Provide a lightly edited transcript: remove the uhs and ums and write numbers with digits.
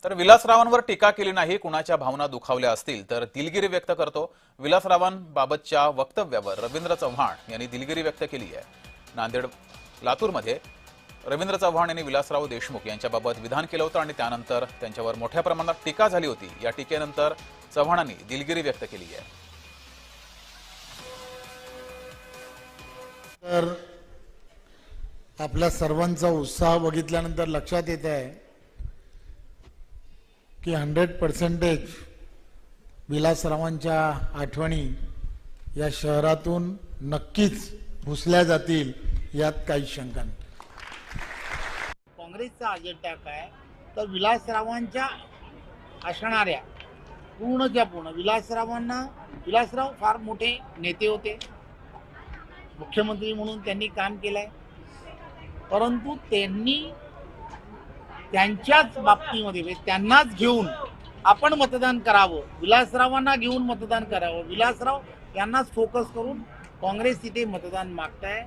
तर विलासरावांवर टीका केली नाही, कुणाच्या भावना दुखावल्या असतील तर दिलगिरी व्यक्त करतो। विलासरावांबाबतच्या वक्तव्यावर रवींद्र चव्हाण यांनी दिलगिरी व्यक्त केली आहे। नांदेड लातूरमध्ये रवींद्र चव्हाण यांनी विलासराव देशमुख यांच्याबाबत विधान केलं होतं आणि त्यानंतर त्यांच्यावर मोठ्या प्रमाणात टीका झाली होती। या टीकेनंतर चव्हाणांनी दिलगिरी व्यक्त केली आहे। तर आपल्या सर्वांचा उत्साह बघितल्यानंतर लक्षात येत आहे की 100% विलासरावांच्या आठवणी या शहरातून नक्कीच पुसल्या जातील, यात काही शंका नाही। काँग्रेसचा अजेंडा काय तर विलासरावांच्या असणाऱ्या पूर्णच्या पूर्ण विलासराव फार मोठे नेते होते, मुख्यमंत्री म्हणून त्यांनी काम केलंय, परंतु त्यांनी त्यांच्याच बाबतीमध्ये त्यांनाच घेऊन आपण मतदान करावं, विलासरावांना घेऊन मतदान करावं, विलासराव यांनाच फोकस करून काँग्रेस तिथे मतदान मागताय।